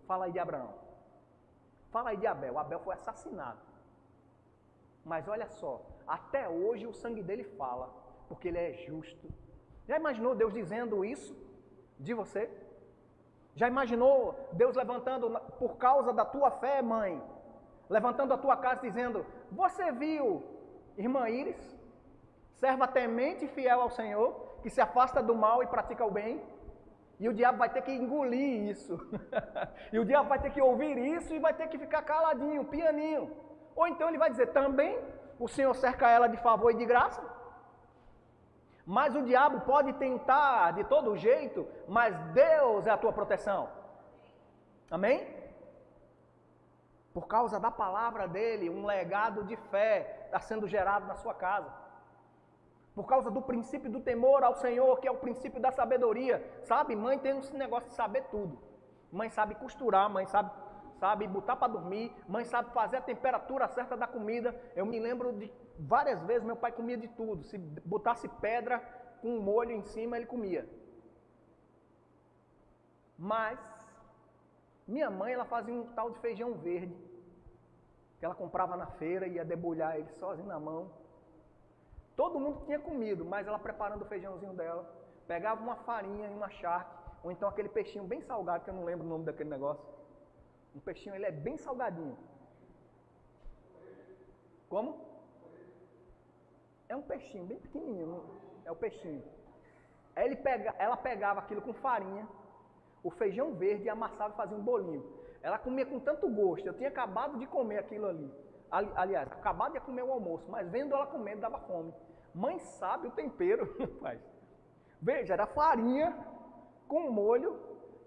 Fala aí de Abraão. Fala aí de Abel. Abel foi assassinado. Mas olha só, até hoje o sangue dele fala, porque ele é justo. Já imaginou Deus dizendo isso de você? Já imaginou Deus levantando, por causa da tua fé, mãe, levantando a tua casa dizendo, você viu, irmã Iris, serva temente e fiel ao Senhor, que se afasta do mal e pratica o bem, e o diabo vai ter que engolir isso, e o diabo vai ter que ouvir isso e vai ter que ficar caladinho, pianinho, ou então ele vai dizer, também o Senhor cerca ela de favor e de graça, mas o diabo pode tentar de todo jeito, mas Deus é a tua proteção. Amém? Por causa da palavra dele, um legado de fé está sendo gerado na sua casa. Por causa do princípio do temor ao Senhor, que é o princípio da sabedoria. Sabe, mãe tem esse negócio de saber tudo. Mãe sabe costurar, mãe sabe botar para dormir, mãe sabe fazer a temperatura certa da comida. Eu me lembro de várias vezes meu pai comia de tudo. Se botasse pedra com um molho em cima, ele comia. Mas minha mãe, ela fazia um tal de feijão verde, que ela comprava na feira e ia debulhar ele sozinho na mão. Todo mundo tinha comido, mas ela preparando o feijãozinho dela, pegava uma farinha e uma charque, ou então aquele peixinho bem salgado, que eu não lembro o nome daquele negócio. Um peixinho, ele é bem salgadinho. Como? É um peixinho, bem pequenininho, é o peixinho. Aí ela pegava aquilo com farinha, o feijão verde, e amassava e fazia um bolinho. Ela comia com tanto gosto, eu tinha acabado de comer aquilo ali. Aliás, acabado de comer o almoço, mas vendo ela comendo, dava fome. Mãe sabe o tempero, rapaz. Veja, era farinha com molho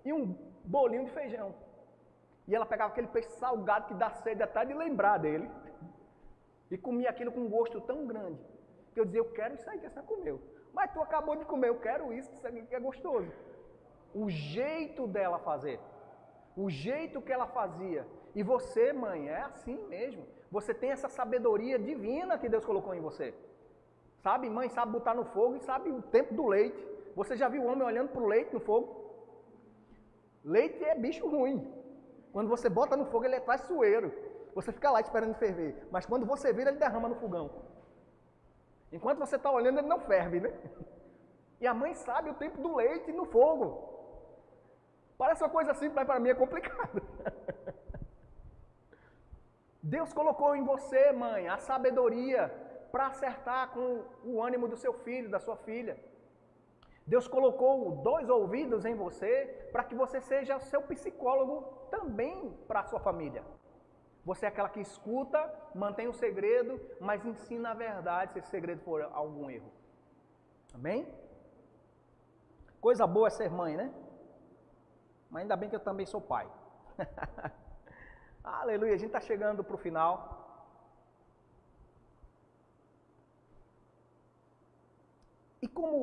e um bolinho de feijão. E ela pegava aquele peixe salgado que dá sede até de lembrar dele. E comia aquilo com um gosto tão grande, que eu dizia, eu quero isso aí que você comeu. Mas tu acabou de comer, eu quero isso aqui que é gostoso. O jeito dela fazer. O jeito que ela fazia. E você, mãe, é assim mesmo. Você tem essa sabedoria divina que Deus colocou em você. Sabe, mãe sabe botar no fogo e sabe o tempo do leite. Você já viu o homem olhando para o leite no fogo? Leite é bicho ruim. Quando você bota no fogo, ele é traiçoeiro. Você fica lá esperando ferver. Mas quando você vira, ele derrama no fogão. Enquanto você está olhando, ele não ferve, né? E a mãe sabe o tempo do leite no fogo. Parece uma coisa simples, mas para mim é complicado. Deus colocou em você, mãe, a sabedoria para acertar com o ânimo do seu filho, da sua filha. Deus colocou 2 ouvidos em você para que você seja seu psicólogo também para a sua família. Você é aquela que escuta, mantém o segredo, mas ensina a verdade se esse segredo for algum erro. Amém? Coisa boa é ser mãe, né? Mas ainda bem que eu também sou pai. Aleluia, a gente está chegando para o final. E como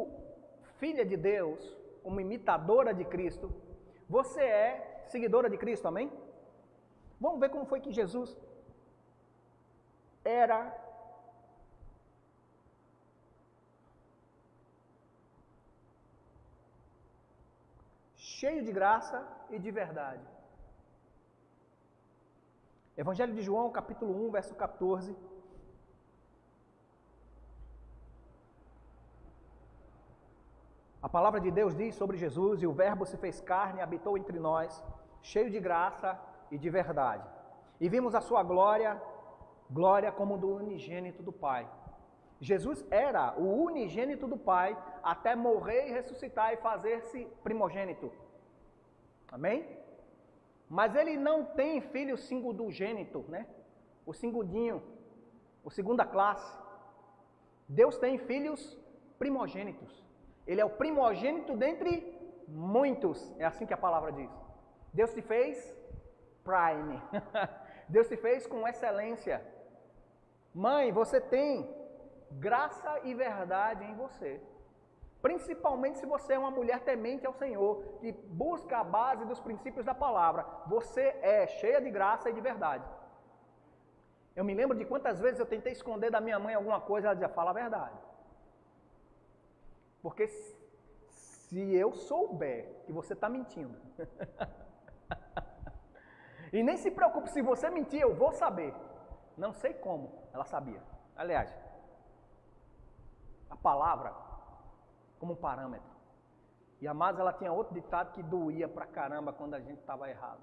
filha de Deus, como imitadora de Cristo, você é seguidora de Cristo, amém? Vamos ver como foi que Jesus era cheio de graça e de verdade. Evangelho de João, capítulo 1, verso 14. A palavra de Deus diz sobre Jesus, e o verbo se fez carne e habitou entre nós, cheio de graça e de verdade. E vimos a sua glória, glória como do unigênito do Pai. Jesus era o unigênito do Pai, até morrer e ressuscitar e fazer-se primogênito. Amém? Mas ele não tem filho singudogênito, né? O singudinho, o segunda classe. Deus tem filhos primogênitos. Ele é o primogênito dentre muitos. É assim que a palavra diz. Deus te fez prime. Deus te fez com excelência. Mãe, você tem graça e verdade em você. Principalmente se você é uma mulher temente ao Senhor, que busca a base dos princípios da palavra. Você é cheia de graça e de verdade. Eu me lembro de quantas vezes eu tentei esconder da minha mãe alguma coisa, ela dizia, fala a verdade. Porque se eu souber que você está mentindo, e nem se preocupe, se você mentir, eu vou saber. Não sei como, ela sabia. Aliás, a palavra como um parâmetro. E a Mas, ela tinha outro ditado que doía pra caramba quando a gente estava errado.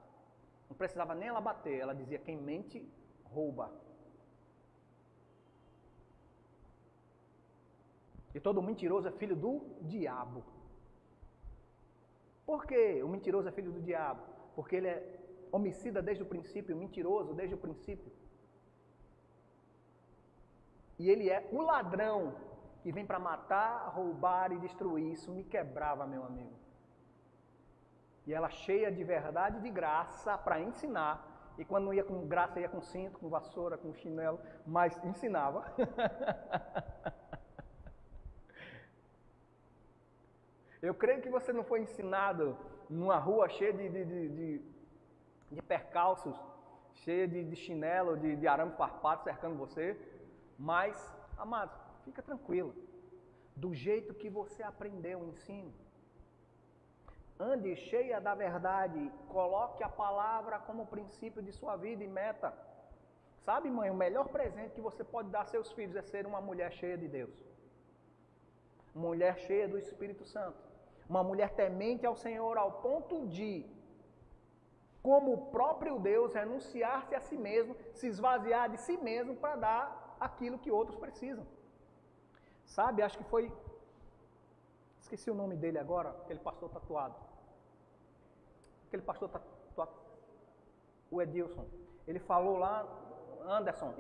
Não precisava nem ela bater, ela dizia, quem mente, rouba. E todo mentiroso é filho do diabo. Por que o mentiroso é filho do diabo? Porque ele é homicida desde o princípio, mentiroso desde o princípio. E ele é o ladrão que vem para matar, roubar e destruir. Isso me quebrava, meu amigo. E ela cheia de verdade e de graça para ensinar. E quando não ia com graça, ia com cinto, com vassoura, com chinelo, mas ensinava. Eu creio que você não foi ensinado numa rua cheia de percalços, cheia de chinelo, de arame farpado cercando você. Mas, amado, fica tranquilo. Do jeito que você aprendeu o ensino. Ande cheia da verdade. Coloque a palavra como princípio de sua vida e meta. Sabe, mãe, o melhor presente que você pode dar a seus filhos é ser uma mulher cheia de Deus. Mulher cheia do Espírito Santo. Uma mulher temente ao Senhor ao ponto de, como o próprio Deus, renunciar-se a si mesmo, se esvaziar de si mesmo para dar aquilo que outros precisam. Sabe, acho que foi... Esqueci o nome dele agora, aquele pastor tatuado. Aquele pastor tatuado. O Edilson. Ele falou lá... Anderson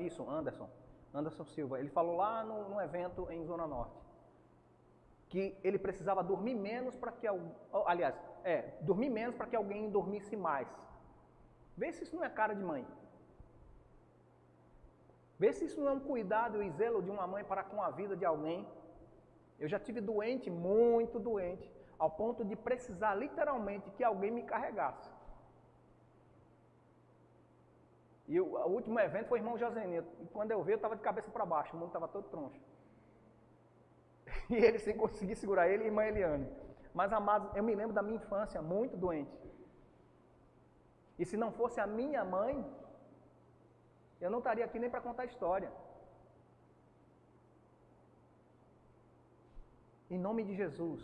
Silva. Ele falou lá num evento em Zona Norte. Que ele precisava dormir menos para que... dormir menos para que alguém dormisse mais. Vê se isso não é cara de mãe. Vê se isso não é um cuidado e zelo de uma mãe para com a vida de alguém. Eu já tive doente, muito doente, ao ponto de precisar literalmente que alguém me carregasse. E o último evento foi o irmão Josenito. E quando eu vi, eu estava de cabeça para baixo, o mundo estava todo troncho. E ele sem conseguir segurar ele e a irmã Eliane. Mas, amados, eu me lembro da minha infância muito doente. E se não fosse a minha mãe, eu não estaria aqui nem para contar a história. Em nome de Jesus.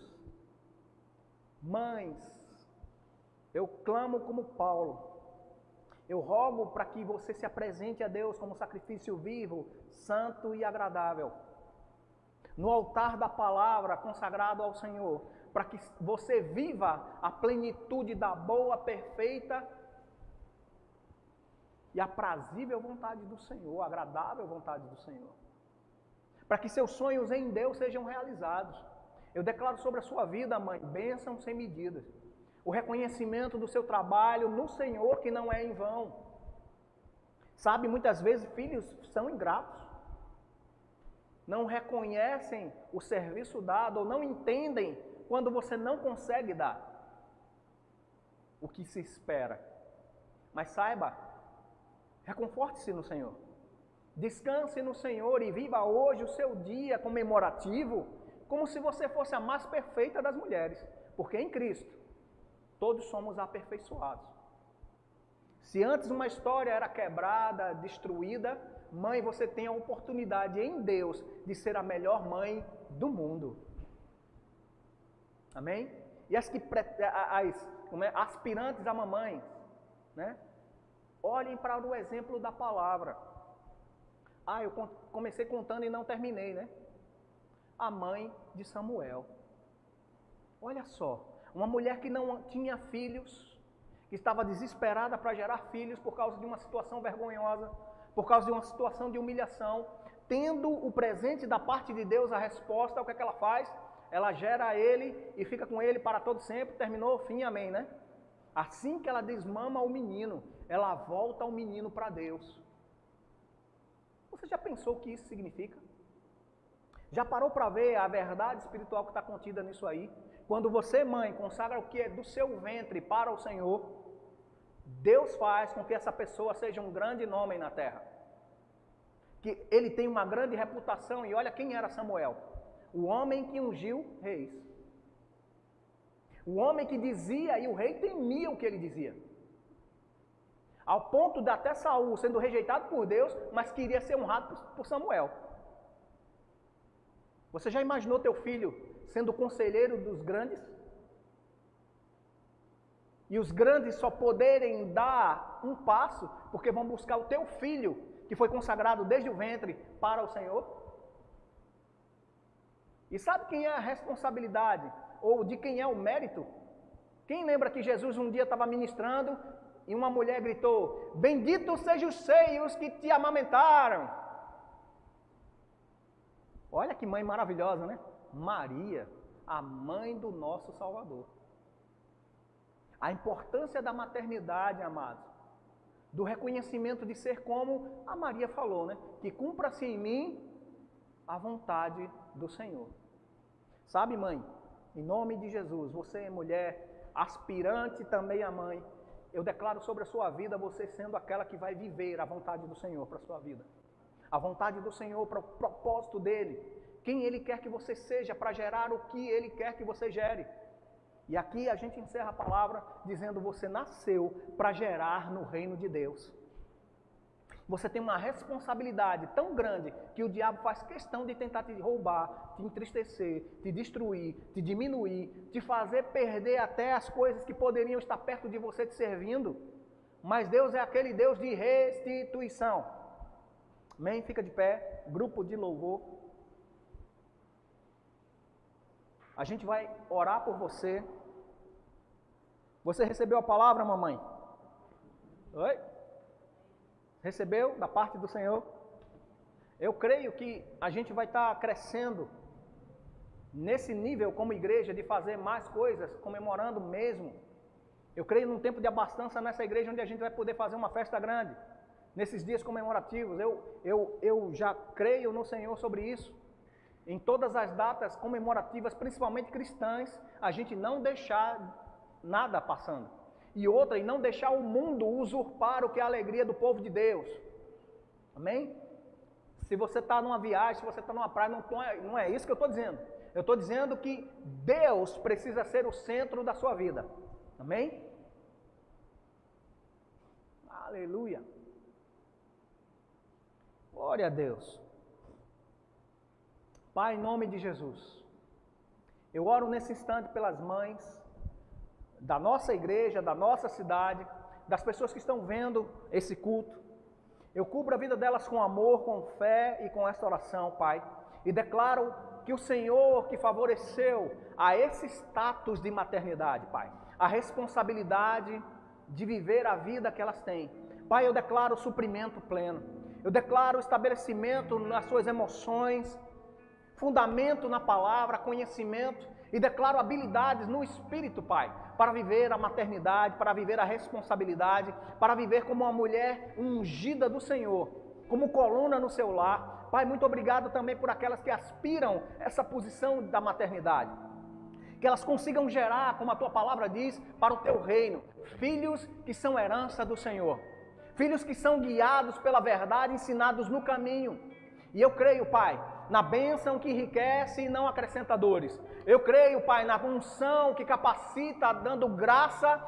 Mães, eu clamo como Paulo. Eu rogo para que você se apresente a Deus como sacrifício vivo, santo e agradável. No altar da palavra consagrado ao Senhor, para que você viva a plenitude da boa, perfeita e aprazível vontade do Senhor, agradável vontade do Senhor. Para que seus sonhos em Deus sejam realizados. Eu declaro sobre a sua vida, mãe, bênção sem medidas. O reconhecimento do seu trabalho no Senhor, que não é em vão. Sabe, muitas vezes filhos são ingratos. Não reconhecem o serviço dado ou não entendem quando você não consegue dar o que se espera. Mas saiba, reconforte-se no Senhor. Descanse no Senhor e viva hoje o seu dia comemorativo como se você fosse a mais perfeita das mulheres. Porque em Cristo, todos somos aperfeiçoados. Se antes uma história era quebrada, destruída, mãe, você tem a oportunidade em Deus de ser a melhor mãe do mundo. Amém? E as aspirantes a mamãe, né? Olhem para o exemplo da palavra. Eu comecei contando e não terminei, né? A mãe de Samuel. Olha só, uma mulher que não tinha filhos, que estava desesperada para gerar filhos por causa de uma situação vergonhosa, por causa de uma situação de humilhação, tendo o presente da parte de Deus, a resposta, o que é que ela faz? Ela gera ele e fica com ele para todo sempre, terminou, fim, amém, né? Assim que ela desmama o menino, ela volta o menino para Deus. Você já pensou o que isso significa? Já parou para ver a verdade espiritual que está contida nisso aí? Quando você, mãe, consagra o que é do seu ventre para o Senhor, Deus faz com que essa pessoa seja um grande nome na terra. Que ele tem uma grande reputação. E olha quem era Samuel. O homem que ungiu reis. O homem que dizia e o rei temia o que ele dizia. Ao ponto de até Saul sendo rejeitado por Deus, mas queria ser honrado por Samuel. Você já imaginou teu filho sendo conselheiro dos grandes? E os grandes só poderem dar um passo porque vão buscar o teu filho, que foi consagrado desde o ventre para o Senhor? E sabe quem é a responsabilidade? Ou de quem é o mérito? Quem lembra que Jesus um dia estava ministrando e uma mulher gritou: "Benditos sejam os seios que te amamentaram"? Olha que mãe maravilhosa, né? Maria, a mãe do nosso Salvador. A importância da maternidade, amados, do reconhecimento de ser como a Maria falou, né? Que cumpra-se em mim a vontade do Senhor. Sabe, mãe, em nome de Jesus, você é mulher, aspirante também a mãe, eu declaro sobre a sua vida você sendo aquela que vai viver a vontade do Senhor para a sua vida. A vontade do Senhor para o propósito dEle. Quem Ele quer que você seja para gerar o que Ele quer que você gere. E aqui a gente encerra a palavra dizendo: você nasceu para gerar no reino de Deus. Você tem uma responsabilidade tão grande que o diabo faz questão de tentar te roubar, te entristecer, te destruir, te diminuir, te fazer perder até as coisas que poderiam estar perto de você te servindo. Mas Deus é aquele Deus de restituição. Amém? Fica de pé, grupo de louvor. A gente vai orar por você. Você recebeu a palavra, mamãe? Oi? Recebeu da parte do Senhor? Eu creio que a gente vai estar crescendo nesse nível como igreja de fazer mais coisas, comemorando mesmo. Eu creio num tempo de abastança nessa igreja onde a gente vai poder fazer uma festa grande. Nesses dias comemorativos, eu já creio no Senhor sobre isso. Em todas as datas comemorativas, principalmente cristãs, a gente não deixar nada passando. E outra, e não deixar o mundo usurpar o que é a alegria do povo de Deus. Amém? Se você está numa viagem, se você está numa praia, não é isso que eu estou dizendo. Eu estou dizendo que Deus precisa ser o centro da sua vida. Amém? Aleluia. Glória a Deus. Pai, em nome de Jesus, eu oro nesse instante pelas mães da nossa igreja, da nossa cidade, das pessoas que estão vendo esse culto. Eu cubro a vida delas com amor, com fé e com esta oração, Pai. E declaro que o Senhor que favoreceu a esse status de maternidade, Pai, a responsabilidade de viver a vida que elas têm. Pai, eu declaro suprimento pleno. Eu declaro estabelecimento nas suas emoções, fundamento na palavra, conhecimento, e declaro habilidades no Espírito, Pai, para viver a maternidade, para viver a responsabilidade, para viver como uma mulher ungida do Senhor, como coluna no seu lar. Pai, muito obrigado também por aquelas que aspiram essa posição da maternidade. Que elas consigam gerar, como a Tua palavra diz, para o Teu reino, filhos que são herança do Senhor. Filhos que são guiados pela verdade, ensinados no caminho. E eu creio, Pai, na bênção que enriquece e não acrescenta dores. Eu creio, Pai, na unção que capacita, dando graça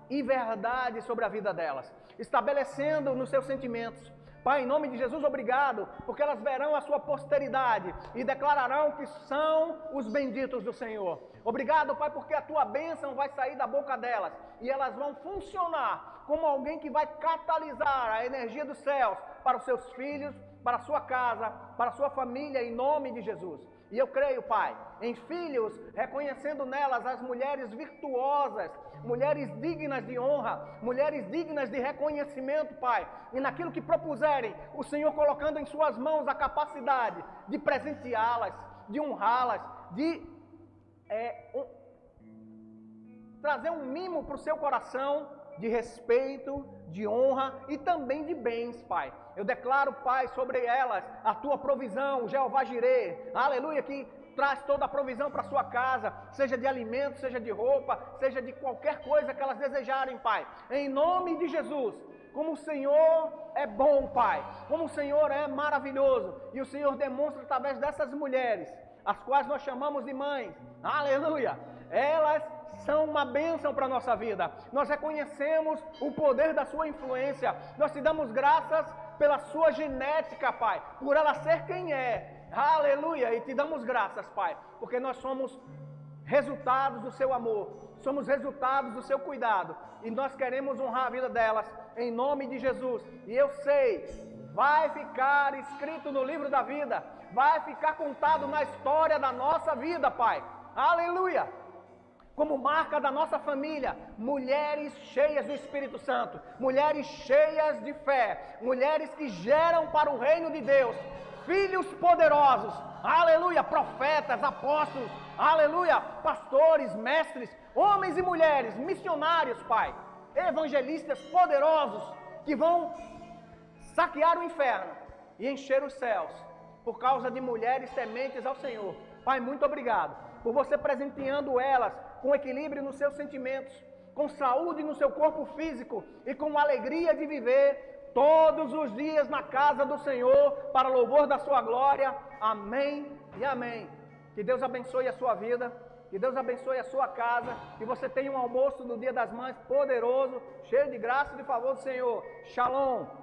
e verdade sobre a vida delas, estabelecendo nos seus sentimentos. Pai, em nome de Jesus, obrigado, porque elas verão a sua posteridade e declararão que são os benditos do Senhor. Obrigado, Pai, porque a tua bênção vai sair da boca delas e elas vão funcionar como alguém que vai catalisar a energia dos céus para os seus filhos, para a sua casa, para a sua família, em nome de Jesus. E eu creio, Pai, em filhos, reconhecendo nelas as mulheres virtuosas, mulheres dignas de honra, mulheres dignas de reconhecimento, Pai. E naquilo que propuserem, o Senhor colocando em suas mãos a capacidade de presenteá-las, de honrá-las, de trazer um mimo para o seu coração, de respeito, de honra e também de bens, Pai. Eu declaro, Pai, sobre elas a Tua provisão, Jeová Jireh, aleluia, que traz toda a provisão para a sua casa, seja de alimento, seja de roupa, seja de qualquer coisa que elas desejarem, Pai. Em nome de Jesus, como o Senhor é bom, Pai, como o Senhor é maravilhoso, e o Senhor demonstra através dessas mulheres, as quais nós chamamos de mães, aleluia, elas são uma bênção para a nossa vida. Nós reconhecemos o poder da sua influência. Nós te damos graças pela sua genética, Pai, por ela ser quem é. Aleluia! E te damos graças, Pai, porque nós somos resultados do seu amor, somos resultados do seu cuidado, e nós queremos honrar a vida delas, em nome de Jesus. E eu sei, vai ficar escrito no livro da vida, vai ficar contado na história da nossa vida, Pai. Aleluia! Como marca da nossa família, mulheres cheias do Espírito Santo, mulheres cheias de fé, mulheres que geram para o reino de Deus, filhos poderosos, aleluia, profetas, apóstolos, aleluia, pastores, mestres, homens e mulheres, missionários, Pai, evangelistas poderosos que vão saquear o inferno e encher os céus por causa de mulheres tementes ao Senhor. Pai, muito obrigado por você presenteando elas com equilíbrio nos seus sentimentos, com saúde no seu corpo físico e com alegria de viver todos os dias na casa do Senhor, para louvor da sua glória. Amém e amém. Que Deus abençoe a sua vida, que Deus abençoe a sua casa, que você tenha um almoço no Dia das Mães poderoso, cheio de graça e de favor do Senhor. Shalom.